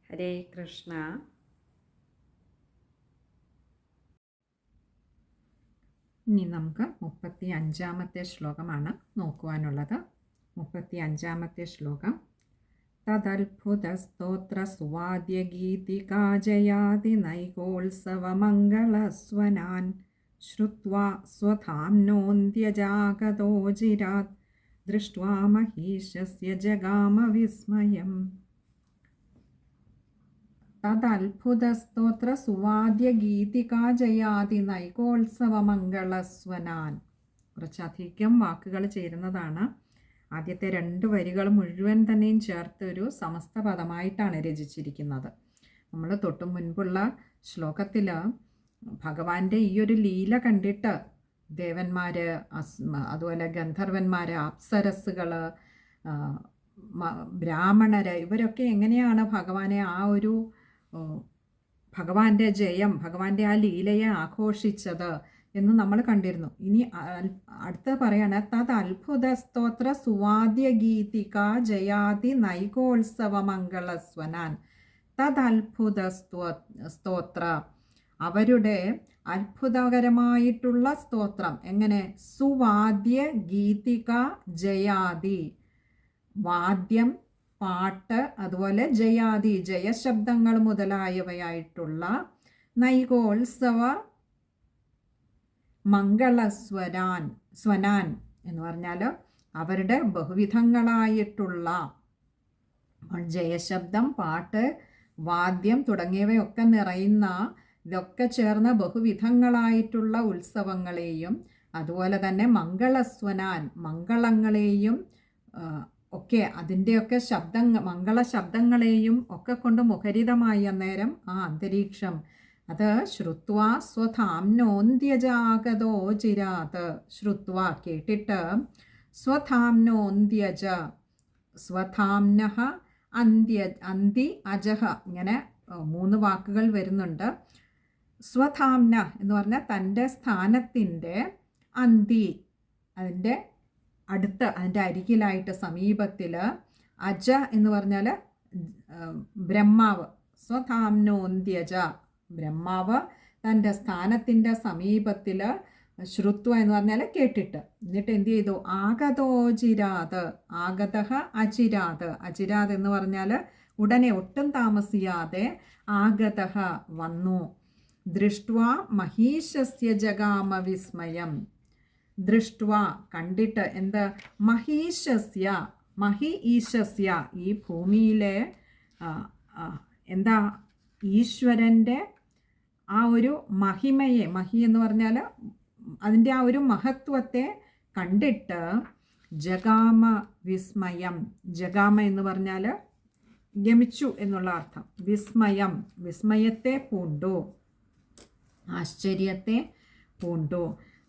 ഹരേ കൃഷ്ണ. ഇനി നമുക്ക് 35-ാമത്തെ ശ്ലോകമാണ് നോക്കുവാനുള്ളത്. 35-ാമത്തെ ശ്ലോകം. തദത്ഭുതസ്തോത്രസുവാദ്യഗീതികാജയാതി നൈകോത്സവമംഗളസ്വനാൻ ശ്രുത്വാ സ്വധാംനോന്ത്യജാഗതോ ജിരാത് ദൃഷ്ട്വാ മഹീശസ്യ ജഗാമ വിസ്മയം. തദത്ഭുതസ്തോത്രസുവാദ്യഗീതികാജയാതി നൈകോത്സവമംഗളസ്വനാൻ. കുറച്ചധികം വാക്കുകൾ ചേരുന്നതാണ്. ആദ്യത്തെ 2 വരികൾ മുഴുവൻ തന്നെയും ചേർത്ത് ഒരു സമസ്ത പദമായിട്ടാണ് രചിച്ചിരിക്കുന്നത്. നമ്മൾ തൊട്ടു മുൻപുള്ള ശ്ലോകത്തിൽ ഭഗവാന്റെ ഈ ഒരു ലീല കണ്ടിട്ട് ദേവന്മാർ, അതുപോലെ ഗന്ധർവന്മാർ, അപ്സരസ്സുകൾ, ബ്രാഹ്മണർ, ഇവരൊക്കെ എങ്ങനെയാണ് ഭഗവാനെ ഭഗവാന്റെ ജയം, ഭഗവാന്റെ ആ ലീലയെ ആഘോഷിച്ചത് എന്ന് നമ്മൾ കണ്ടിരുന്നു. ഇനി അടുത്ത പറയാണ് തത് അത്ഭുത സ്തോത്ര സുവാദ്യഗീതിക ജയാതി നൈകോത്സവമംഗളസ്വനാൻ. തത് അത്ഭുത സ്തോത്ര, അവരുടെ അത്ഭുതകരമായിട്ടുള്ള സ്തോത്രം. എങ്ങനെ? സുവാദ്യ ഗീതിക ജയാതി, വാദ്യം, പാട്ട്, അതുപോലെ ജയാതി, ജയശബ്ദങ്ങൾ മുതലായവയായിട്ടുള്ള നൈകോത്സവ സ്വനാൻ എന്ന് പറഞ്ഞാൽ അവരുടെ ബഹുവിധങ്ങളായിട്ടുള്ള ജയശബ്ദം, പാട്ട്, വാദ്യം തുടങ്ങിയവയൊക്കെ നിറയുന്ന, ഇതൊക്കെ ചേർന്ന ബഹുവിധങ്ങളായിട്ടുള്ള ഉത്സവങ്ങളെയും അതുപോലെ തന്നെ മംഗളസ്വനാൻ, മംഗളങ്ങളെയും ഒക്കെ, അതിൻ്റെയൊക്കെ മംഗള ശബ്ദങ്ങളെയും ഒക്കെ കൊണ്ട് മുഖരിതമായി അന്നേരം ആ അന്തരീക്ഷം അത് ശ്രുത്വാ സ്വധാംനോന്ത്യജാഗതോ ജിരാത്. ശ്രുത്വ കേട്ടിട്ട്, സ്വധാംനോന്ത്യജ, സ്വധാംനഃ അന്തി അജഹ, ഇങ്ങനെ 3 വാക്കുകൾ വരുന്നുണ്ട്. സ്വധാംന എന്ന് പറഞ്ഞാൽ തൻ്റെ സ്ഥാനത്തിൻ്റെ, അന്തി അതിൻ്റെ അടുത്ത്, അതിൻ്റെ അരികിലായിട്ട്, സമീപത്തിൽ, അജ എന്ന് പറഞ്ഞാൽ ബ്രഹ്മാവ്. സ്വധാംനോന്ത്യജ, ബ്രഹ്മാവ് തൻ്റെ സ്ഥാനത്തിൻ്റെ സമീപത്തിൽ, ശ്രുത്വ എന്ന് പറഞ്ഞാൽ കേട്ടിട്ട്. എന്നിട്ട് എന്ത് ചെയ്തു? ആഗതോജിരാത്, ആഗതഃ അജിരാത്, അജിരാത് എന്ന് പറഞ്ഞാൽ ഉടനെ, ഒട്ടും താമസിയാതെ, ആഗതഃ വന്നു. ദൃഷ്ട്വാ മഹീശസ്യ ജഗാമ വിസ്മയം. ദൃഷ്ട്വ കണ്ടിട്ട്, എന്ത്? മഹീശസ്യ, മഹി ഈശസ്യ, ഈ ഭൂമിയിലെ എന്താ ഈശ്വരൻ്റെ ആ ഒരു മഹിമയെ, മഹി എന്ന് പറഞ്ഞാൽ അതിൻ്റെ ആ ഒരു മഹത്വത്തെ കണ്ടിട്ട്, ജഗാമ വിസ്മയം, ജഗാമ എന്ന് പറഞ്ഞാൽ ഗമിച്ചു എന്നുള്ള അർത്ഥം. വിസ്മയം, വിസ്മയത്തെ പൂണ്ടു, ആശ്ചര്യത്തെ പൂണ്ടു.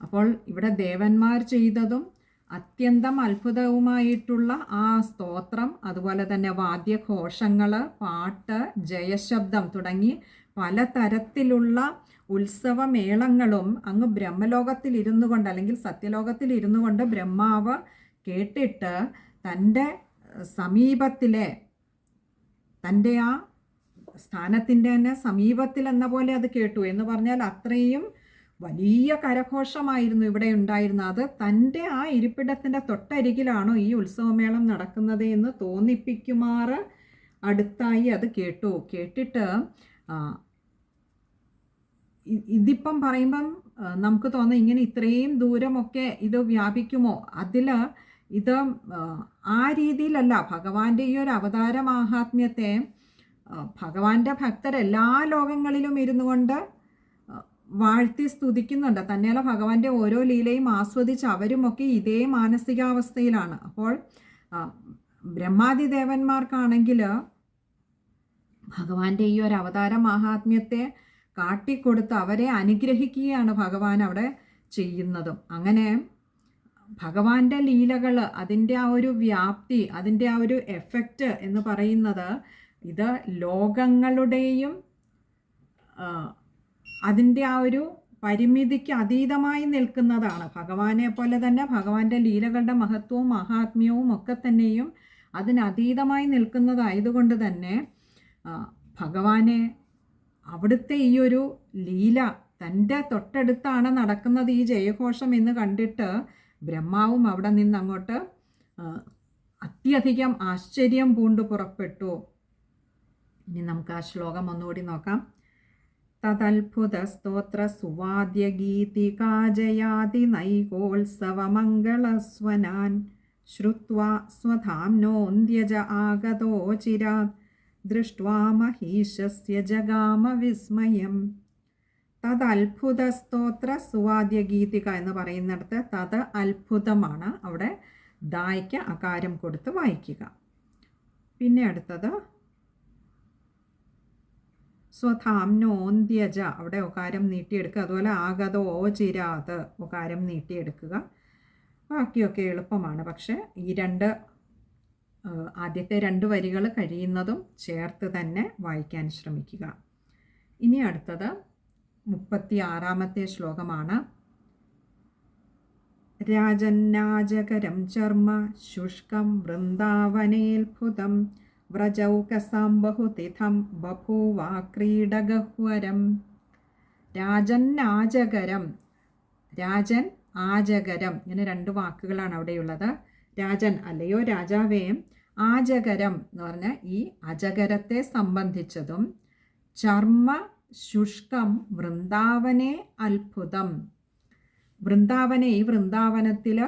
അപ്പോൾ ഇവിടെ ദേവന്മാർ ചെയ്തതും അത്യന്തം അത്ഭുതവുമായിട്ടുള്ള ആ സ്തോത്രം, അതുപോലെ തന്നെ വാദ്യഘോഷങ്ങൾ, പാട്ട്, ജയശബ്ദം തുടങ്ങി പലതരത്തിലുള്ള ഉത്സവമേളങ്ങളും അങ്ങ് ബ്രഹ്മലോകത്തിൽ ഇരുന്നു കൊണ്ട്, അല്ലെങ്കിൽ സത്യലോകത്തിൽ ഇരുന്നു കൊണ്ട് ബ്രഹ്മാവ് കേട്ടിട്ട് തൻ്റെ സമീപത്തിലെ, തൻ്റെ ആ സ്ഥാനത്തിൻ്റെ തന്നെ സമീപത്തിൽ എന്ന പോലെ അത് കേട്ടു. എന്ന് പറഞ്ഞാൽ അത്രയും വലിയ കരഘോഷമായിരുന്നു ഇവിടെ ഉണ്ടായിരുന്നത്. അത് തൻ്റെ ആ ഇരിപ്പിടത്തിൻ്റെ തൊട്ടരികിലാണോ ഈ ഉത്സവമേളം നടക്കുന്നത് എന്ന് തോന്നിപ്പിക്കുമാറ് അടുത്തായി അത് കേട്ടു. കേട്ടിട്ട് ഇതിപ്പം പറയുമ്പം നമുക്ക് തോന്നുന്നു ഇങ്ങനെ ഇത്രയും ദൂരമൊക്കെ ഇത് വ്യാപിക്കുമോ? ഇത് ആ രീതിയിലല്ല. ഭഗവാന്റെ ഈ ഒരു അവതാര മാഹാത്മ്യത്തെ ഭഗവാന്റെ ഭക്തർ എല്ലാ ലോകങ്ങളിലും ഇരുന്നു കൊണ്ട് വാഴ്ത്തി സ്തുതിക്കുന്നുണ്ട്. തന്നെയല്ല, ഭഗവാന്റെ ഓരോ ലീലയും ആസ്വദിച്ച് അവരുമൊക്കെ ഇതേ മാനസികാവസ്ഥയിലാണ്. അപ്പോൾ ബ്രഹ്മാദി ദേവന്മാർക്കാണെങ്കിൽ ഭഗവാന്റെ ഈ ഒരു അവതാര മാഹാത്മ്യത്തെ കാട്ടിക്കൊടുത്ത് അവരെ അനുഗ്രഹിക്കുകയാണ് ഭഗവാൻ അവിടെ ചെയ്യുന്നതും. അങ്ങനെ ഭഗവാന്റെ ലീലകൾ, അതിൻ്റെ ആ ഒരു വ്യാപ്തി, അതിൻ്റെ ആ ഒരു എഫക്റ്റ് എന്ന് പറയുന്നത് ഇത് ലോകങ്ങളുടെയും അതിൻ്റെ ആ ഒരു പരിമിതിക്ക് അതീതമായി നിൽക്കുന്നതാണ്. ഭഗവാനെ പോലെ തന്നെ ഭഗവാന്റെ ലീലകളുടെ മഹത്വവും മഹാത്മ്യവും ഒക്കെ തന്നെയും അതിനതീതമായി നിൽക്കുന്നതായതുകൊണ്ട് തന്നെ ഭഗവാനെ അവിടുത്തെ ഈ ഒരു ലീല തൻ്റെ തൊട്ടടുത്താണ് നടക്കുന്നത് ഈ ജയഘോഷം എന്ന് കണ്ടിട്ട് ബ്രഹ്മാവും അവിടെ നിന്ന് അങ്ങോട്ട് അത്യധികം ആശ്ചര്യം പൂണ്ടു പുറപ്പെട്ടു. ഇനി നമുക്ക് ആ ശ്ലോകം ഒന്നുകൂടി നോക്കാം. തദത്ഭുത സ്തോത്ര സുവാദ്യഗീതികാജയാതി നൈകോത്സവമംഗളസ്വനാൻ ശ്രുത്വാ സ്വധാംനോന്ത്യജ ആഗതോ ചിരാത് ദൃഷ്ട്വാ മഹീശസ്യ ജഗാമ വിസ്മയം. തദത്ഭുത സ്തോത്ര സുവാദ്യഗീതിക എന്ന് പറയുന്നിടത്ത് തത് അത്ഭുതമാണ്. അവിടെ ദായ്ക്ക് അകാരം കൊടുത്ത് വായിക്കുക. പിന്നെ അടുത്തത് സ്വധാംനോന്ത്യജ, അവിടെ ഒകാരം നീട്ടിയെടുക്കുക. അതുപോലെ ആഗതോ ചിരാത് ഒകാരം നീട്ടിയെടുക്കുക. ബാക്കിയൊക്കെ എളുപ്പമാണ്. പക്ഷേ ഈ ആദ്യത്തെ 2 വരികൾ കഴിയുന്നതും ചേർത്ത് തന്നെ വായിക്കാൻ ശ്രമിക്കുക. ഇനി അടുത്തത് 36ാമത്തെ ശ്ലോകമാണ്. രാജന്നാജകരം ചർമ്മ ശുഷ്കം വൃന്ദാവനേത്ഭുതം വ്രജൗകസാം ബഹുതിഥം ബഭൂവാ ക്രീഡഗഹ്വരം. രാജന്നാജകരം, രാജൻ ആജകരം, ഇങ്ങനെ 2 വാക്കുകളാണ് അവിടെയുള്ളത്. രാജൻ അല്ലയോ രാജാവേ, ആജകരം എന്ന് പറഞ്ഞാൽ ഈ അജഗരത്തെ സംബന്ധിച്ചതും, ചർമ്മ ശുഷ്കം വൃന്ദാവനെ അത്ഭുതം. വൃന്ദാവനെ, ഈ വൃന്ദാവനത്തിൽ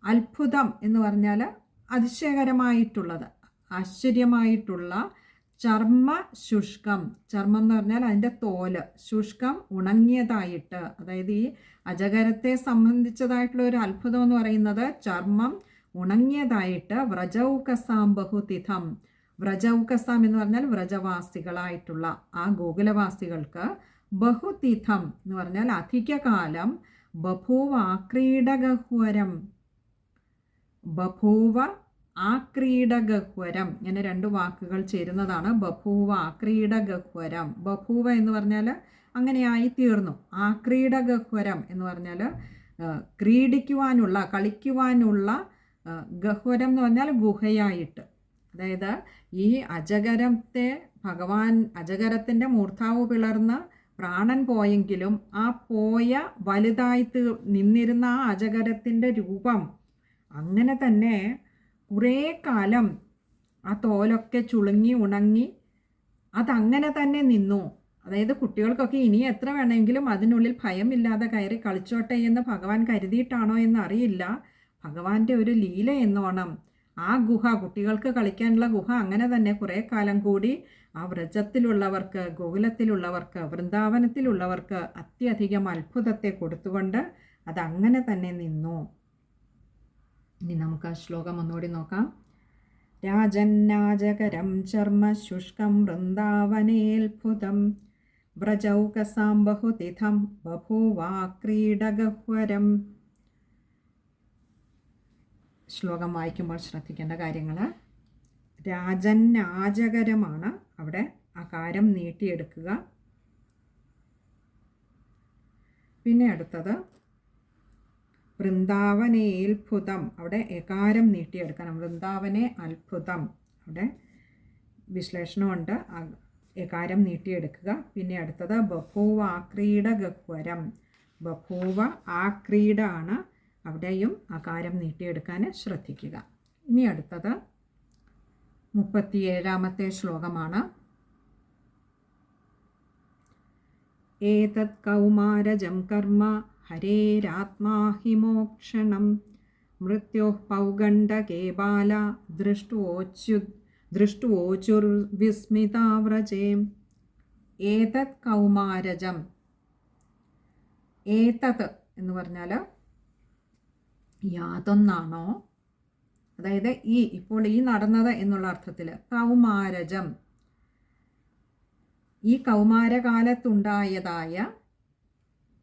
അത്ഭുതം എന്ന് പറഞ്ഞാൽ അതിശയകരമായിട്ടുള്ളത്, ആശ്ചര്യമായിട്ടുള്ള ചർമ്മ ശുഷ്കം. ചർമ്മം എന്ന് പറഞ്ഞാൽ അതിൻ്റെ തോല്, ശുഷ്കം ഉണങ്ങിയതായിട്ട്. അതായത് ഈ അജഗരത്തെ സംബന്ധിച്ചതായിട്ടുള്ള ഒരു അത്ഭുതം എന്ന് പറയുന്നത് ചർമ്മം ഉണങ്ങിയതായിട്ട്. വ്രജൗകസാം ബഹുതിഥം, വ്രജൗകസാം എന്ന് പറഞ്ഞാൽ വ്രജവാസികളായിട്ടുള്ള ആ ഗോകുലവാസികൾക്ക്, ബഹുതിഥം എന്ന് പറഞ്ഞാൽ അധികകാലം, ബഭൂവ ആക്രീഡഗഹ്വരം, ബഭൂവ ആക്രീഡഗഹ്വരം, ഇങ്ങനെ 2 വാക്കുകൾ ചേരുന്നതാണ് ബഭൂവ ആക്രീഡഗഹ്വരം. ബഭൂവ എന്ന് പറഞ്ഞാൽ അങ്ങനെയായി തീർന്നു. ആക്രീഡഗഹ്വരം എന്ന് പറഞ്ഞാൽ ക്രീഡിക്കുവാനുള്ള, കളിക്കുവാനുള്ള, ഗഹ്വരം എന്ന് പറഞ്ഞാൽ ഗുഹയായിട്ട്. അതായത് ഈ അജഗരത്തെ ഭഗവാൻ, അജഗരത്തിൻ്റെ മൂർധാവ് പിളർന്ന് പ്രാണൻ പോയെങ്കിലും ആ പോയ വലുതായി നിന്നിരുന്ന ആ അജഗരത്തിൻ്റെ രൂപം അങ്ങനെ തന്നെ കുറേ കാലം ആ തോലൊക്കെ ചുളുങ്ങി ഉണങ്ങി അതങ്ങനെ തന്നെ നിന്നു. അതായത് കുട്ടികൾക്കൊക്കെ ഇനി എത്ര വേണമെങ്കിലും അതിനുള്ളിൽ ഭയമില്ലാതെ കയറി കളിച്ചോട്ടെ എന്ന് ഭഗവാൻ കരുതിയിട്ടാണോ എന്നറിയില്ല. ഭഗവാന്റെ ഒരു ലീല എന്നോണം ആ ഗുഹ, കുട്ടികൾക്ക് കളിക്കാനുള്ള ഗുഹ അങ്ങനെ തന്നെ കുറേ കാലം കൂടി ആ വ്രജത്തിലുള്ളവർക്ക്, ഗോകുലത്തിലുള്ളവർക്ക്, വൃന്ദാവനത്തിലുള്ളവർക്ക് അത്യധികം അത്ഭുതത്തെ കൊടുത്തുകൊണ്ട് അതങ്ങനെ തന്നെ നിന്നു. ഇനി നമുക്ക് ആ ശ്ലോകം ഒന്നുകൂടി നോക്കാം. രാജന്നാജകരം ചർമ്മ ശുഷ്കം വൃന്ദാവനേത്ഭുതം വ്രജൗകസാം ബഹുതിഥം ബഭൂവാ ക്രീഡഗഹ്വരം. ശ്ലോകം വായിക്കുമ്പോൾ ശ്രദ്ധിക്കേണ്ട കാര്യങ്ങൾ: രാജന്നാജകരമാണ്, അവിടെ അകാരം നീട്ടിയെടുക്കുക. പിന്നെ അടുത്തത് വൃന്ദാവനേത്ഭുതം, അവിടെ എകാരം നീട്ടിയെടുക്കണം. വൃന്ദാവനെ അത്ഭുതം, അവിടെ വിശ്ലേഷണമുണ്ട്, എകാരം നീട്ടിയെടുക്കുക. പിന്നെ അടുത്തത് ബഭൂവ ആക്രീഡഗഹ്വരം. ബഭൂവ ആക്രീഡ ആണ്, അവിടെയും അകാരം നീട്ടിയെടുക്കാൻ ശ്രദ്ധിക്കുക. ഇനി അടുത്തത് 37ാമത്തെ ശ്ലോകമാണ്. ഏതത് കൗമാരജം കർമ്മ ഹരേരാത്മാ ഹി മോക്ഷണം മൃത്യോഃ പൗഗണ്ഡകേ ബാല ദൃഷ്ട്വോചുർവിസ്മിതാവ്രജേ. ഏതത് കൗമാരജം, ഏതത് എന്ന് പറഞ്ഞാൽ യാതൊന്നാണോ, അതായത് ഇപ്പോൾ ഈ നടന്നത് എന്നുള്ള അർത്ഥത്തിൽ. കൗമാരജം, ഈ കൗമാരകാലത്തുണ്ടായതായ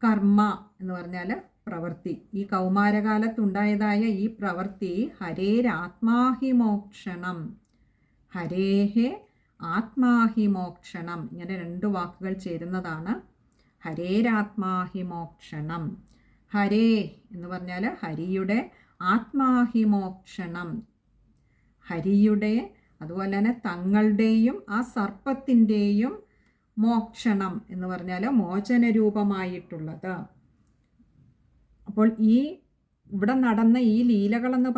കർമ്മ എന്ന് പറഞ്ഞാൽ പ്രവൃത്തി. ഈ കൗമാരകാലത്തുണ്ടായതായ ഈ പ്രവൃത്തി ഹരേരാത്മാഹി മോക്ഷണം, ഹരേഹേ ആത്മാഹി മോക്ഷണം, ഇങ്ങനെ 2 വാക്കുകൾ ചേരുന്നതാണ് ഹരേരാത്മാഹി മോക്ഷണം. ഹരേ എന്ന് പറഞ്ഞാൽ ഹരിയുടെ, ആത്മാഹി മോക്ഷണം, ഹരിയുടെ അതുപോലെ തന്നെ തങ്ങളുടെയും ആ സർപ്പത്തിൻ്റെയും മോക്ഷണം എന്ന് പറഞ്ഞാൽ മോചന രൂപമായിട്ടുള്ളത്. അപ്പോൾ ഇവിടെ നടന്ന ഈ ലീലകളെന്ന്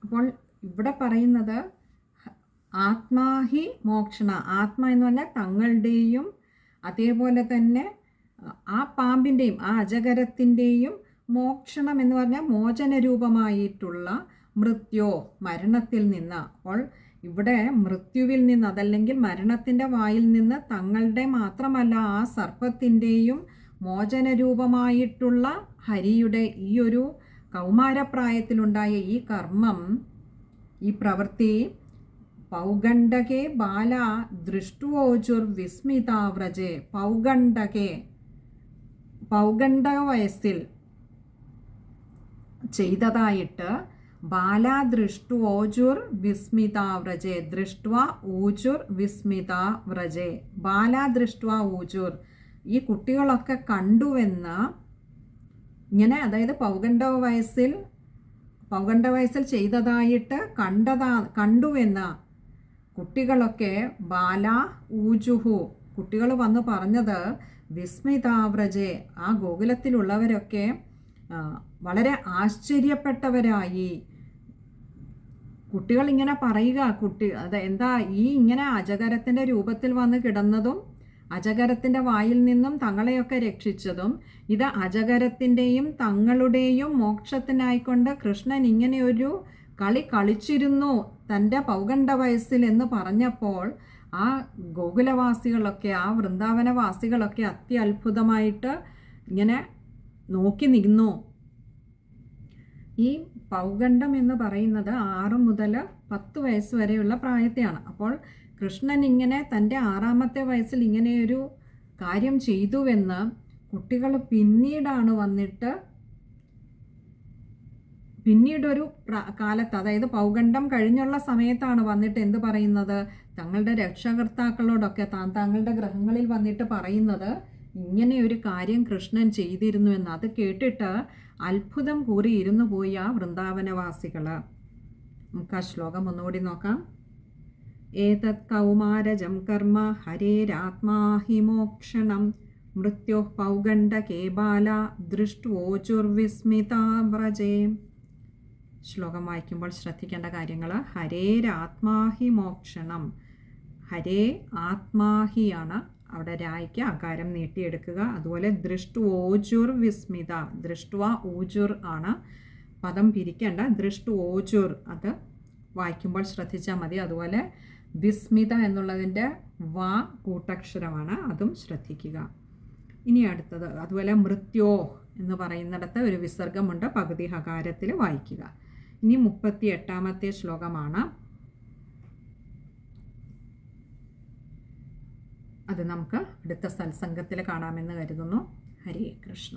അപ്പോൾ ഇവിടെ പറയുന്നത് ആത്മാഹി മോക്ഷണ, ആത്മ എന്ന് പറഞ്ഞാൽ തങ്ങളുടെയും അതേപോലെ തന്നെ ആ പാമ്പിൻ്റെയും ആ അജഗരത്തിൻ്റെയും മോക്ഷണം എന്ന് പറഞ്ഞാൽ മോചന രൂപമായിട്ടുള്ള മൃത്യോ, മരണത്തിൽ നിന്ന്. അപ്പോൾ ഇവിടെ മൃത്യുവിൽ നിന്ന്, അതല്ലെങ്കിൽ മരണത്തിൻ്റെ വായിൽ നിന്ന് തങ്ങളുടെ മാത്രമല്ല ആ സർപ്പത്തിൻ്റെയും മോചന രൂപമായിട്ടുള്ള ഹരിയുടെ ഈ ഒരു കൗമാരപ്രായത്തിലുണ്ടായ ഈ കർമ്മം, ഈ പ്രവൃത്തി പൗഗണ്ഡകേ ബാല ദൃഷ്ടുവോചുർ വിസ്മിതാവ്രജേ. പൗഗണ്ഡക വയസ്സിൽ ചെയ്തതായിട്ട് ബാലാദൃഷ്ടു ഓജുർ വിസ്മിതാവ്രജേ, ദൃഷ്ട്വ ഊജുർ വിസ്മിതാവ്രജേ. ബാലാദൃഷ്ട്വ ഊജുർ, ഈ കുട്ടികളൊക്കെ കണ്ടുവെന്ന് ഇങ്ങനെ, അതായത് പൗഗണ്ഡ വയസ്സിൽ ചെയ്തതായിട്ട് കണ്ടുവെന്ന് കുട്ടികളൊക്കെ ബാല ഊജുഹു, കുട്ടികൾ വന്ന് പറഞ്ഞത് വിസ്മിതാവ്രജെ, ആ ഗോകുലത്തിലുള്ളവരൊക്കെ വളരെ ആശ്ചര്യപ്പെട്ടവരായി. കുട്ടികൾ ഇങ്ങനെ പറയുക, എന്താ ഇങ്ങനെ അജഗരത്തിൻ്റെ രൂപത്തിൽ വന്ന് കിടന്നതും അജഗരത്തിൻ്റെ വായിൽ നിന്നും തങ്ങളെയൊക്കെ രക്ഷിച്ചതും ഇത് അജഗരത്തിൻ്റെയും തങ്ങളുടെയും മോക്ഷത്തിനായിക്കൊണ്ട് കൃഷ്ണൻ ഇങ്ങനെ ഒരു കളി കളിച്ചിരുന്നു തൻ്റെ പൗഗണ്ഡ വയസ്സിൽ എന്ന് പറഞ്ഞപ്പോൾ ആ ഗോകുലവാസികളൊക്കെ, ആ വൃന്ദാവനവാസികളൊക്കെ അത്യത്ഭുതമായിട്ട് ഇങ്ങനെ നോക്കി നിന്നു. ഈ പൗഗണ്ഡം എന്ന് പറയുന്നത് 6 മുതൽ 10 വയസ്സ് വരെയുള്ള പ്രായത്തെയാണ്. അപ്പോൾ കൃഷ്ണൻ ഇങ്ങനെ തൻ്റെ 6ാമത്തെ വയസ്സിൽ ഇങ്ങനെയൊരു കാര്യം ചെയ്തുവെന്ന് കുട്ടികൾ പിന്നീടാണ് വന്നിട്ട്, പിന്നീടൊരു കാലത്ത്, അതായത് പൗഗണ്ഡം കഴിഞ്ഞുള്ള സമയത്താണ് വന്നിട്ട് എന്ത് പറയുന്നത്, തങ്ങളുടെ രക്ഷകർത്താക്കളോടൊക്കെ താങ്കളുടെ ഗ്രഹങ്ങളിൽ വന്നിട്ട് പറയുന്നത് ഇങ്ങനെ ഒരു കാര്യം കൃഷ്ണൻ ചെയ്തിരുന്നു എന്ന്. അത് കേട്ടിട്ട് അത്ഭുതം കൂറി ഇരുന്നു പോയി ആ വൃന്ദാവനവാസികൾ. നമുക്ക് ആ ശ്ലോകം ഒന്നുകൂടി നോക്കാം. ഏതത് കൗമാരജം കർമ്മ ഹരേരാത്മാ ഹി മോക്ഷണം മൃത്യോ പൗഗണ്ഡകേ ബാല ദൃഷ്ട്വോചുർവിസ്മിതാവ്രജേ. ശ്ലോകം വായിക്കുമ്പോൾ ശ്രദ്ധിക്കേണ്ട കാര്യങ്ങൾ: ഹരേരാത്മാഹി മോക്ഷണം. ഹരേ ആത്മാഹിയാണ്, അവിടെ രായ്ക്ക് അകാരം നീട്ടിയെടുക്കുക. അതുപോലെ ദൃഷ്ട്വോചുർ വിസ്മിത, ദൃഷ്ട്വ ഊജുർ ആണ്, പദം പിരിക്കേണ്ട. ദൃഷ്ട്വോചുർ അത് വായിക്കുമ്പോൾ ശ്രദ്ധിച്ചാൽ മതി. അതുപോലെ വിസ്മിത എന്നുള്ളതിൻ്റെ വാ കൂട്ടക്ഷരമാണ്, അതും ശ്രദ്ധിക്കുക. ഇനി അടുത്തത്, അതുപോലെ മൃത്യോ എന്ന് പറയുന്നിടത്ത് ഒരു വിസർഗമുണ്ട്, പകുതി ഹകാരത്തിൽ വായിക്കുക. ഇനി 38ാമത്തെ ശ്ലോകമാണ്. അത് നമുക്ക് അടുത്ത സത്സംഗത്തിൽ കാണാമെന്ന് കരുതുന്നു. ഹരേ കൃഷ്ണ.